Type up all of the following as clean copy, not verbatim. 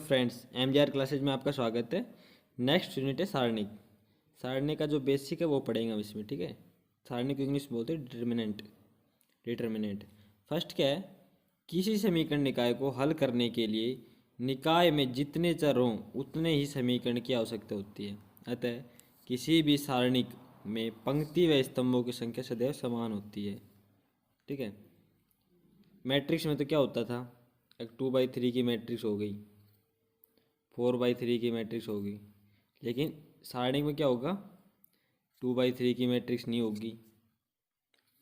Friends, MGR classes में आपका स्वागत है। नेक्स्ट यूनिट है सारणिक। सारणिक का जो बेसिक है वो पढ़ेंगे हम इसमें, ठीक है। सारणिक को इंग्लिश बोलते हैं डिटर्मिनेंट। फर्स्ट क्या है, किसी समीकरण निकाय को हल करने के लिए निकाय में जितने चर हों उतने ही समीकरण की आवश्यकता होती है। अतः किसी भी सारणिक में पंक्ति व स्तंभों की संख्या सदैव समान होती है, ठीक है। मैट्रिक्स में तो क्या होता था, एक 2/3 की मैट्रिक्स हो गई, 4/3 की मैट्रिक्स होगी। लेकिन सारणिक में क्या होगा, 2/3 की मैट्रिक्स नहीं होगी,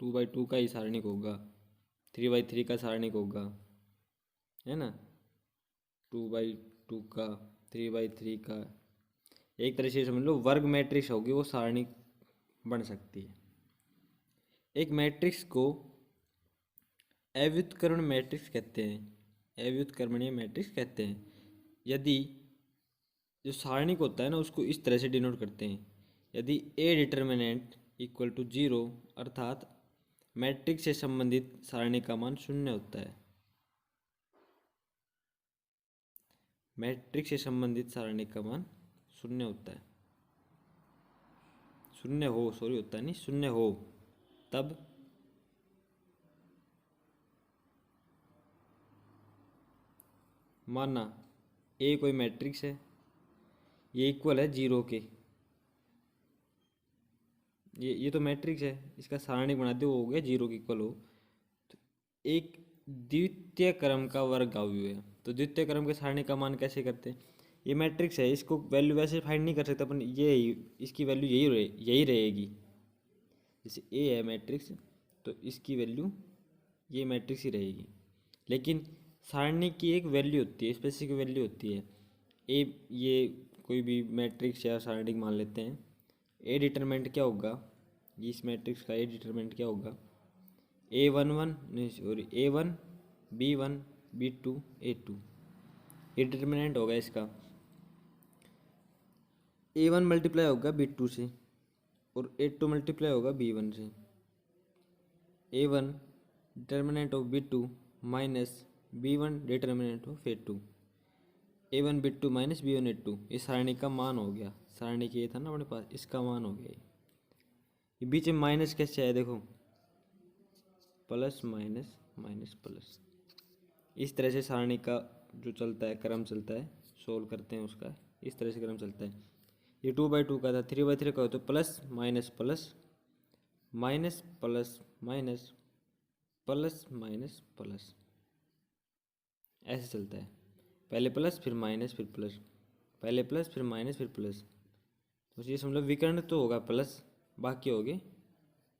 2/2 का ही सारणिक होगा, 3/3 का सारणिक होगा, है ना। 2/2 का, 3/3 का, एक तरह से समझ लो वर्ग मैट्रिक्स होगी, वो सारणिक बन सकती है। एक मैट्रिक्स को अव्युत्क्रमण मैट्रिक्स कहते हैं, अव्युत्क्रमणीय मैट्रिक्स कहते हैं। यदि जो सारणिक होता है ना, उसको इस तरह से डिनोट करते हैं। यदि ए डिटर्मिनेंट इक्वल टू 0 अर्थात मैट्रिक्स से संबंधित सारणिक का मान 0 होता है, मैट्रिक्स से संबंधित सारणिक का मान 0 होता है, 0 हो, सॉरी होता है नहीं, 0 हो, तब माना ए कोई मैट्रिक्स है, ये इक्वल है 0 के, ये तो मैट्रिक्स है, इसका सारणिक बना दे, वो हो गया 0 के इक्वल हो, तो एक द्वितीय क्रम का वर्ग अवयव है। तो द्वितीय क्रम के सारणी का मान कैसे करते हैं, ये मैट्रिक्स है, इसको वैल्यू वैसे फाइंड नहीं कर सकते अपन, ये इसकी वैल्यू यही रहेगी। जैसे ए है मैट्रिक्स, तो इसकी वैल्यू ये मैट्रिक्स ही रहेगी। लेकिन सारणी की एक वैल्यू होती है, स्पेसिफिक वैल्यू होती है। ए, ये कोई भी मैट्रिक्स या सारणी मान लेते हैं, ए डिटरमिनेंट क्या होगा, इस मैट्रिक्स का ए डिटरमिनेंट क्या होगा, A11 नहीं sorry A1 B1 B2 A2, ये डिटरमिनेंट होगा इसका। A1 मल्टीप्लाई होगा B2 से और A2 मल्टीप्लाई होगा B1 से। A1 determinant of B2 minus B1 determinant of A2, A1 B2 minus B1 A2, ये सारणी का मान हो गया। सारणी के ये था ना अपने पास, इसका मान हो गया ये बीच में माइनस कैसे आया देखो, प्लस माइनस माइनस प्लस, इस तरह से सारणी का जो चलता है क्रम चलता है, सोल्व करते हैं उसका, इस तरह से क्रम चलता है। ये 2/2 का था, 3/3 का हो तो plus minus plus minus plus minus plus minus plus, ऐसे चलता है। पहले प्लस फिर माइनस फिर प्लस, पहले प्लस फिर माइनस फिर प्लस, तो ये समझ लो विकर्ण तो होगा प्लस, बाकी हो गए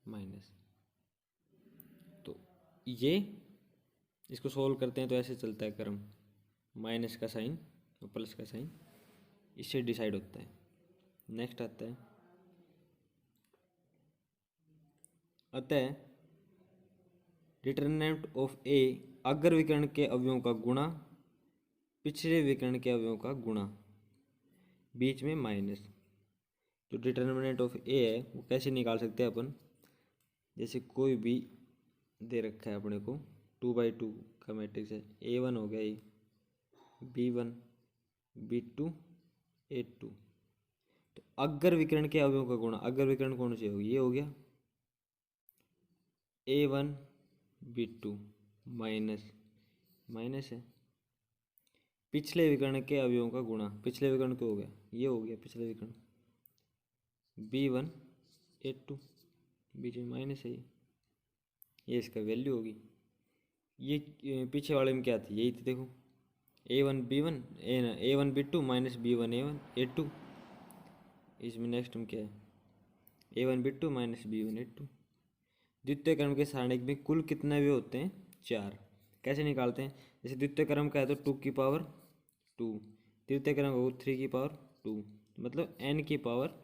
माइनस। तो ये इसको सोल्व करते हैं तो ऐसे चलता है क्रम, माइनस का साइन और प्लस का साइन, इससे डिसाइड होता है। नेक्स्ट आता है, अतः डिटर्मिनेंट ऑफ ए अग्र विकर्ण के अवयवों का गुणा पिछले विकर्ण के अवयवों का गुणा, बीच में माइनस। जो डिटर्मिनेंट ऑफ ए है वो कैसे निकाल सकते हैं अपन, जैसे कोई भी दे रखा है अपने को, 2/2 का मैट्रिक्स है, A1 हो गया ये, B1 B2 A2, तो अग्र विकर्ण के अवयवों का गुणा, अग्र विकर्ण कौन से होगी, ये हो गया A1 B2 माइनस माइनस है, पिछले विकर्ण के अवयवों का गुणा, पिछले विकर्ण को हो गया, ये हो गया पिछले विकर्ण, B1 A2, बीच में माइनस है, ये इसका वैल्यू होगी। ये पीछे वाले में क्या थी, यही थी देखो, A1 B1 A1 B2 minus B1 A1 A2, इसमें नेक्स्ट में क्या है, A1 B2 minus B1 A2। द्वितीय क्रम के सारणिक में कुल कितने अवयव होते हैं, 4। कैसे निकालते हैं, जैसे द्वितीय क्रम का है तो 2 की पावर 2, तृतीय क्रम हो 3 की पावर 2, मतलब n की पावर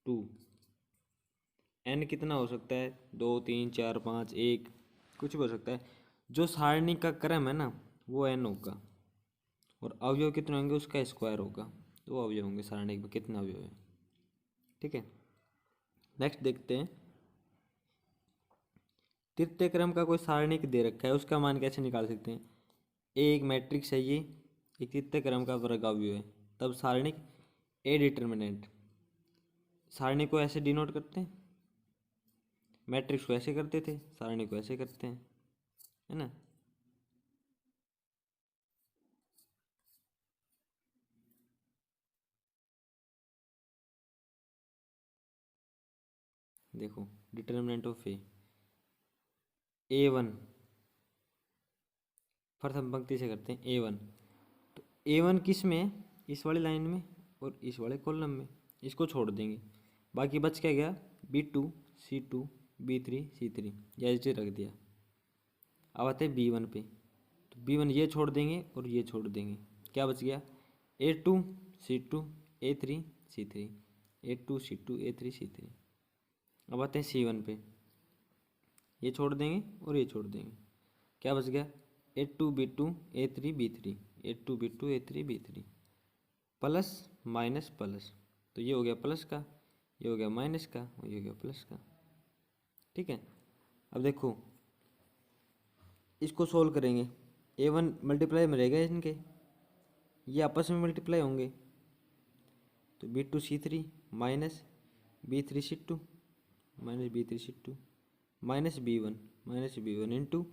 2। n कितना हो सकता है, 2 3 4 5 1, कुछ भी हो सकता है। जो सारणी का क्रम है ना वो n होगा, और अवयव कितने होंगे उसका स्क्वायर होगा, तो अवयव होंगे सारणी में कितने अवयव है, ठीक है। नेक्स्ट देखते हैं, तृतीय क्रम का कोई सारणिक दे रखा है, उसका मान कैसे निकाल सकते हैं। ए एक मैट्रिक्स है, ये एक तृतीय क्रम का वर्ग अवयव है, तब सारणिक ए डिटर्मिनेंट। सारणी को ऐसे डिनोट करते हैं, मैट्रिक्स को ऐसे करते थे, सारणी को ऐसे करते हैं, है ना। देखो डिटर्मिनेंट ऑफ ए वन, प्रथम पंक्ति से करते हैं A1। तो A1 किस में है, इस वाली लाइन में और इस वाले कॉलम में, इसको छोड़ देंगे। बाकी बच क्या गया, B2 C2 B3 C3, या ऐसे रख दिया। अब आते हैं B1 पे, तो B1 ये छोड़ देंगे और ये छोड़ देंगे, क्या बच गया, A2 C2 A3 C3, A2 C2 A3 C3। अब आते हैं C1 पे, ये छोड़ देंगे और ये छोड़ देंगे, क्या बच गया, A2 B2 A3 B3, A2 B2 A3 B3, plus minus plus. तो ये हो गया प्लस का, ये हो गया माइनस का और ये हो गया प्लस का। ठीक है, अब देखो इसको सोल्व करेंगे। A1 मल्टीप्लाई में रहेगा इनके, ये आपस में मल्टीप्लाई होंगे, तो B2 C3 minus B3 C2 minus B3 C2 minus B1 into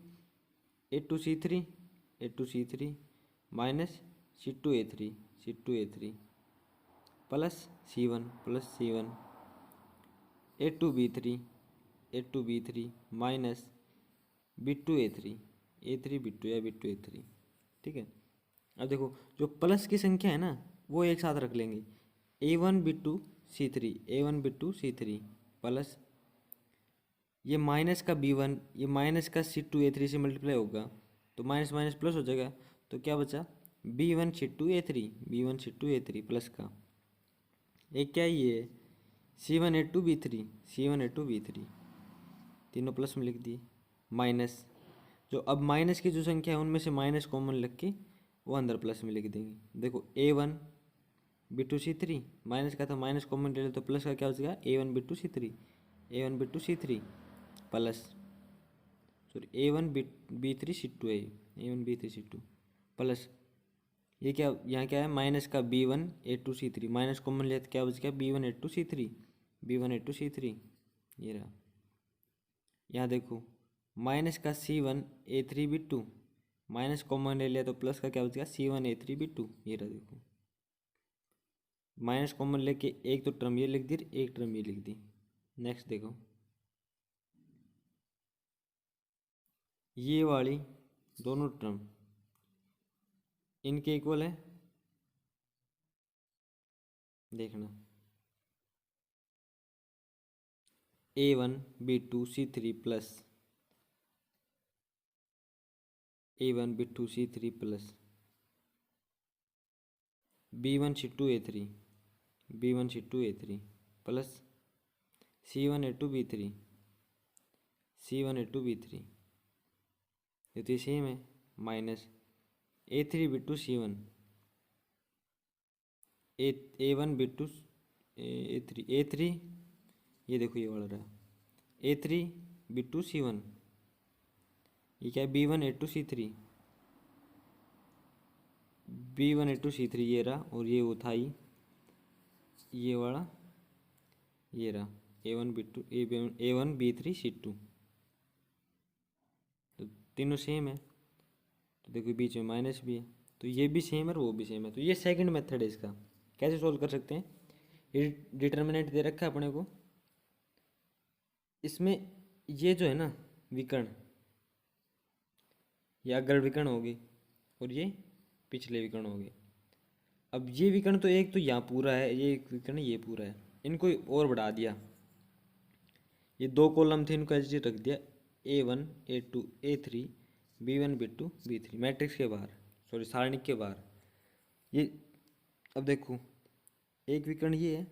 A2 C3 A2 C3 minus C2 A3 plus C1 A2 B3 minus B2 A3 B2 या B2 A3। ठीक है, अब देखो जो प्लस की संख्या है ना वो एक साथ रख लेंगे, A1 B2 C3 प्लस ये माइनस का B1, ये माइनस का C2 A3 से मल्टीप्लाई होगा, तो माइनस माइनस प्लस हो जाएगा, तो क्या बचा, B1 C2 A3 प्लस का एक क्या ये C1 A2 B3 तीनों प्लस में लिख दिए, माइनस जो अब माइनस की जो संख्या है उनमें से माइनस कॉमन लग के वो अंदर प्लस में लिख देंगे। देखो A1 B2 C3 माइनस का था, माइनस कॉमन ले ले तो प्लस का क्या बचेगा, A1 B2 C3 plus sorry A1 B3 C2 है, A1 B3 C2 प्लस ये क्या, यहाँ क्या है माइनस का B1 A2 C3 minus common लिया तो क्या बच गया, B1 A2 C3 ये रहा। यहाँ देखो माइनस का C1 A3 B2 minus common ले लिया तो प्लस का क्या बच गया, C1 A3 B2 ये रहा। देखो माइनस कॉमन लेके एक तो टर्म ये लिख दी, एक टर्म ये लिख दी। नेक्स्ट देखो ये वाली दोनों टर्म इनके इक्वल है, देखना A1 B2 C3 plus A1 B2 C3 plus B1 C2 A3 plus C1 A2 B3 ये तो सेम है, minus A3 B2 C1 A1 B2 A3 ये देखो ये वाला रहा A3 B2 C1, ये क्या है B1 A2 C3 ये रहा, और ये वो था ही ये वाला, ये रहा A1 B3 C2, तो तीनों सेम है। तो देखो बीच में माइनस भी है, तो ये भी सेम है और वो भी सेम है। तो ये सेकंड मेथड है इसका। कैसे सोल्व कर सकते हैं, ये डिटर्मिनेंट दे रखा है अपने को, इसमें ये जो है ना विकर्ण, ये अग्र विकर्ण होगी और ये पिछले विकर्ण हो गए। अब ये विकर्ण तो एक तो यहाँ पूरा है, ये एक विकर्ण ये पूरा है, इनको और बढ़ा दिया, ये दो कॉलम थे इनको ऐसे रख दिया A1 A2 A3 B1 B2 B3 matrix के बाहर, सॉरी सारणिक के बाहर। ये अब देखो एक विकर्ण ये है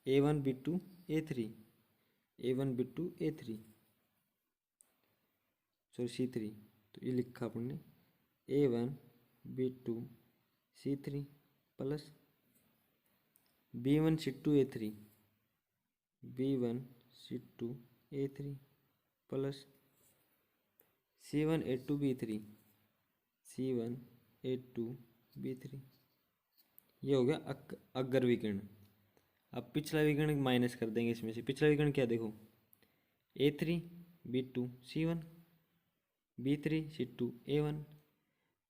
A1 B2 A3 sorry C3, तो ये लिखा अपन ने A1 B2 C3 plus B1 C2 A3 plus C1 A2 B3 A2B3। ये हो गया अग्र विकर्ण। अब पिछला विकर्ण माइनस कर देंगे इसमें से। पिछला विकर्ण क्या देखो, A3B2C1, B3C2A1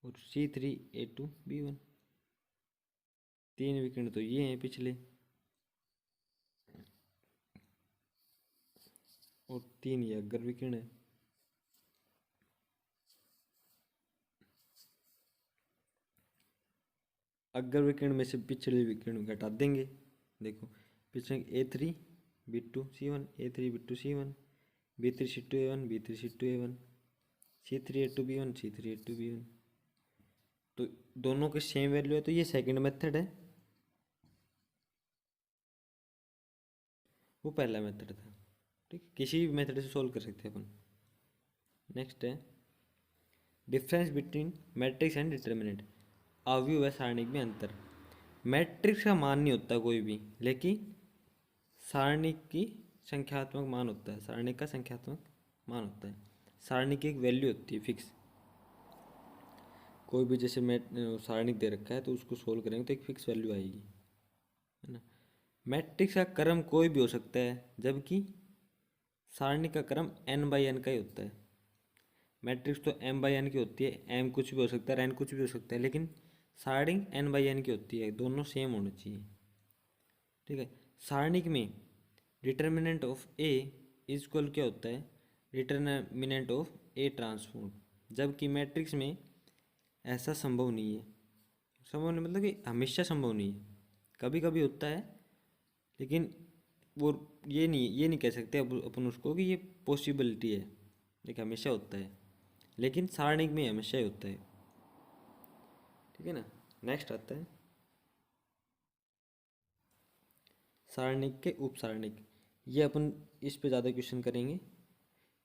और C3A2B1। तीन विकर्ण तो ये हैं पिछले, और तीन ये अग्र विकर्ण है। अग्र विकर्ण में से पिछले विकर्ण घटा देंगे। देखो पिछले A3B2C1, A3B2C1, B3C2A1, B3C2A1, C3A2B1, C3A2B1। तो दोनों के सेम वैल्यू है, तो ये सेकंड मेथड है, वो पहला मेथड था। ठीक, किसी भी मेथड से सॉल्व कर सकते हैं अपन। नेक्स्ट है difference between matrix and determinant. अवयव व सारणिक में अंतर। मैट्रिक्स का मान नहीं होता कोई भी, लेकिन सारणिक की संख्यात्मक मान होता है। सारणिक का संख्यात्मक मान होता है। सारणिक की एक वैल्यू होती है फिक्स। कोई भी जैसे सारणिक दे रखा है तो उसको सोल्व करेंगे तो एक फिक्स वैल्यू आएगी, है ना। मैट्रिक्स का क्रम कोई भी हो सकता है, जबकि सारणिक का क्रम n/n का ही होता है। मैट्रिक्स तो m/n की होती है, m कुछ भी हो सकता है, n कुछ भी हो सकता है, लेकिन सारणिक n/n की होती है। दोनों सेम होने चाहिए, ठीक है। सारणिक में determinant of A is equal क्या होता है, डिटर्मिनेंट ऑफ ए ट्रांसपोज। जबकि मैट्रिक्स में ऐसा संभव नहीं है। संभव नहीं मतलब कि हमेशा संभव नहीं है, कभी कभी होता है, लेकिन वो ये नहीं कह सकते अपन उसको कि ये पॉसिबिलिटी है, लेकिन हमेशा होता है। लेकिन सारणिक में हमेशा ही होता है, ठीक है ना। नेक्स्ट आता है सारणिक के उपसारणिक। ये अपन इस पे ज़्यादा क्वेश्चन करेंगे।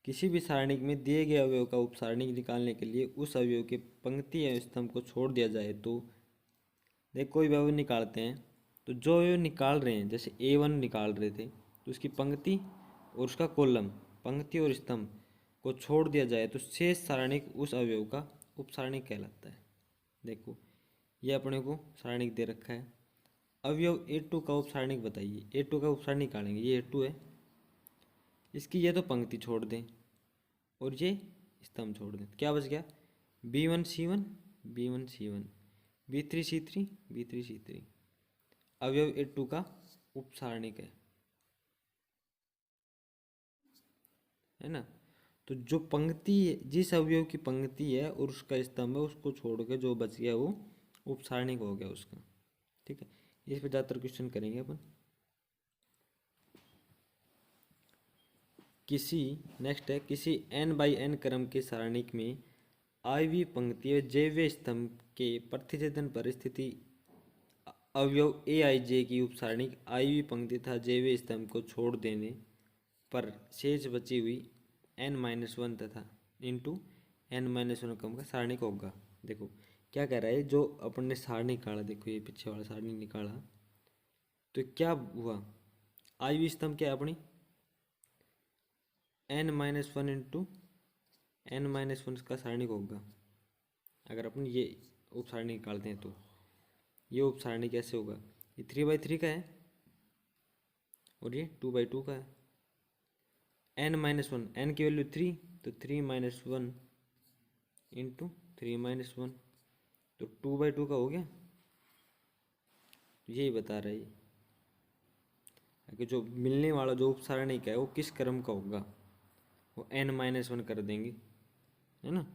किसी भी सारणिक में दिए गए अवयव का उपसारणिक निकालने के लिए उस अवयव के पंक्ति या स्तंभ को छोड़ दिया जाए तो, देख कोई भी अवयव निकालते हैं तो जो अवयव निकाल रहे हैं, जैसे A1 निकाल रहे थे तो उसकी पंक्ति और उसका कॉलम, पंक्ति और स्तंभ को छोड़ दिया जाए तो शेष सारणिक उस अवयव का उपसारणिक कहलाता है। देखो ये अपने को सारणिक दे रखा है। अवयव A2 का उपसारणिक बताइए। A2 का उपसारणिक निकालेंगे, ये A2 है, इसकी ये तो पंक्ति छोड़ दें और ये स्तंभ छोड़ दें, क्या बच गया, B1C1, B1C1, B3C3, B3C3। अवयव A2 का उपसारणिक है ना। तो जो पंक्ति, जिस अवयव की पंक्ति है और उसका स्तंभ है, उसको छोड़ के जो बच गया वो उपसारणिक हो गया उसका, ठीक है। इस पे ज़्यादातर क्वेश्चन करेंगे अपन। नेक्स्ट है किसी n/n क्रम के सारणिक में i वीं पंक्ति और j वें स्तंभ के प्रतिच्छेदन पर स्थिति अवयव aij की उपसारणिक i वीं पंक्ति तथा j वें स्तंभ को छोड़ देने पर शेष बची हुई n-1 तथा इंटू n-1 क्रम का सारणिक होगा। देखो क्या कह रहा है, जो अपन ने सारणी निकाला, देखो ये पीछे वाला सारणी निकाला, तो क्या हुआ, i वीं स्तंभ क्या है अपनी n-1 इंटू n-1 का सारणिक होगा। अगर अपन ये उपसारणी निकालते हैं तो ये उपसारणी कैसे होगा, ये 3/3 का है और ये 2/2 का है। n-1, n की वैल्यू 3, तो 3-1 इंटू 3-1, तो 2/2 का हो गया। यही बता रहा है कि जो मिलने वाला जो उपसारणी का है वो किस क्रम का होगा, वो n-1 कर देंगे, है ना।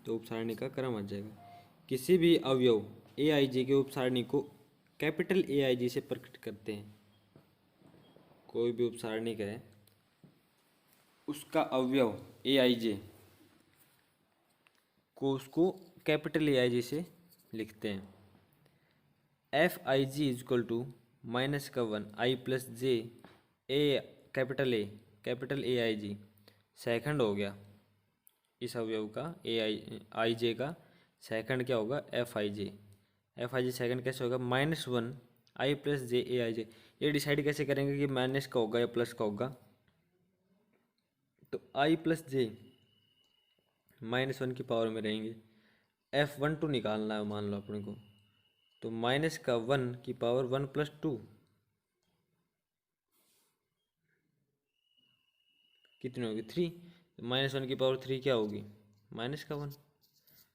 तो उपसारणी का क्रम आ जाएगा। किसी भी अवयव aij के उपसारणी को कैपिटल aij से प्रकट करते हैं। कोई भी उपसारणी का है उसका अवयव aij को उसको कैपिटल aij से लिखते हैं। Fij is equal to -1 i plus J A capital aij second हो गया। इस अवयव का aij का सेकंड क्या होगा, Fij सेकंड कैसे होगा, -1 i प्लस जे aij। ये डिसाइड कैसे करेंगे कि माइनस का होगा या प्लस का होगा, तो i प्लस जे -1 की पावर में रहेंगे। F12 निकालना है मान लो अपने को, तो -1 की पावर 1 + 2 कितनी होगी 3। तो -1 की पावर 3 क्या होगी -1,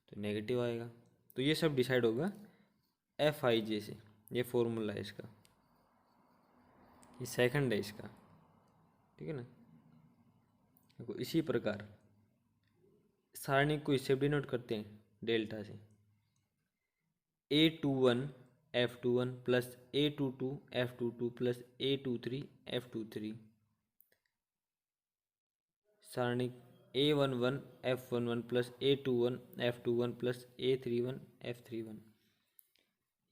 तो नेगेटिव आएगा। तो ये सब डिसाइड होगा Fij से। ये फॉर्मूला है इसका, ये सेकंड है इसका, ठीक है ना। देखो इसी प्रकार सारणी को इससे डिनोट करते हैं डेल्टा से, A21 F21 plus A22 F22 plus A23 F23। सारणी A11 F11 plus A21 F21 plus A31 F31।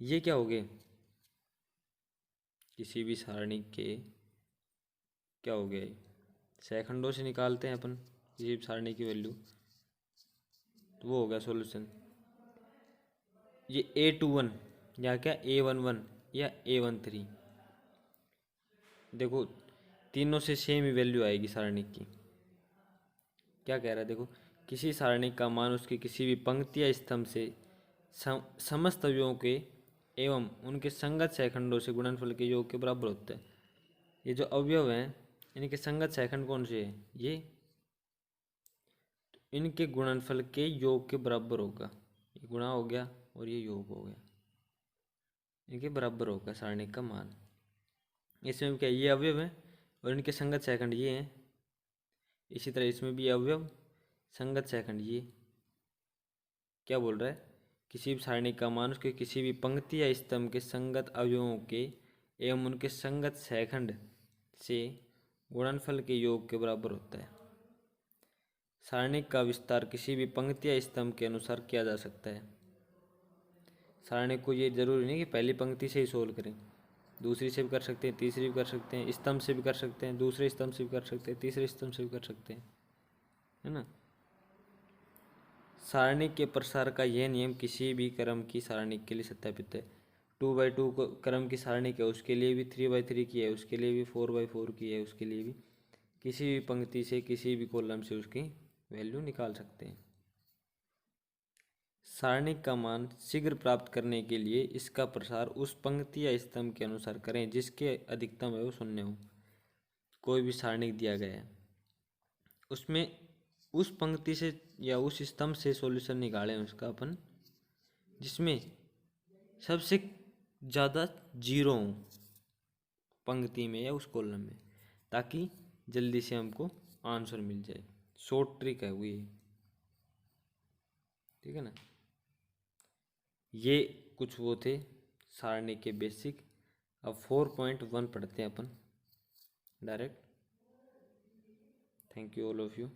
ये क्या हो गए, किसी भी सारणी के क्या हो गया, सेकंडों से निकालते हैं अपन किसी भी सारणी की वैल्यू, तो वो हो गया सॉल्यूशन। ये A21 या क्या A11 या A13, देखो तीनों से सेम ही वैल्यू आएगी सारणी की। क्या कह रहा है देखो, किसी सारणी का मान उसकी किसी भी पंक्ति या स्तंभ से समस्त अवयवों के एवं उनके संगत सेकंडों से गुणनफल के योग के बराबर होता है। ये जो अवयव हैं इनके संगत सेकंड कौन से हैं, ये इनके गुणनफल के योग के बराबर होगा। ये गुणा हो गया और ये योग हो गया, इनके बराबर होगा सारणी का मान। इसमें क्या, ये अवयव है और इनके संगत सेकंड ये हैं। इसी तरह इसमें भी अवयव संगत सेकंड ये। क्या बोल रहा है, किसी भी सारणी का मान उसके किसी भी पंक्ति या स्तंभ के संगत अवयवों के एवं उनके संगत सेकंड से गुणनफल के योग के बराबर होता है। सारणी का विस्तार किसी भी पंक्ति या स्तंभ के अनुसार किया जा सकता है। सारणी को ये जरूरी नहीं कि पहली पंक्ति से ही सोल्व करें, दूसरी से भी कर सकते हैं, तीसरी भी कर सकते हैं, स्तंभ से भी कर सकते हैं, दूसरे स्तंभ से भी कर सकते हैं, तीसरे स्तंभ से भी कर सकते हैं, है ना। सारणी के प्रसार का यह नियम किसी भी क्रम की सारणी के लिए सत्यापित है। 2x2 क्रम की सारणी क्या, उसके लिए भी 3x3 की है, उसके लिए भी 4x4 की है, उसके लिए भी किसी भी पंक्ति से किसी भी कॉलम से उसकी वैल्यू निकाल सकते हैं। सारणी का मान शीघ्र प्राप्त करने के लिए इसका प्रसार उस पंक्ति या स्तंभ के अनुसार करें जिसके अधिकतम है वो 0 हो। कोई भी सारणी दिया गया है, उसमें उस पंक्ति से या उस स्तंभ से सॉल्यूशन निकालें उसका अपन जिसमें सबसे ज़्यादा जीरो हो पंक्ति में या उस कॉलम में, ताकि जल्दी से हमको आंसर मिल जाए। शॉर्ट ट्रिक है वो ये, ठीक है ना। ये कुछ वो थे सारणी के बेसिक। अब 4.1 पढ़ते हैं अपन direct. Thank you all of you.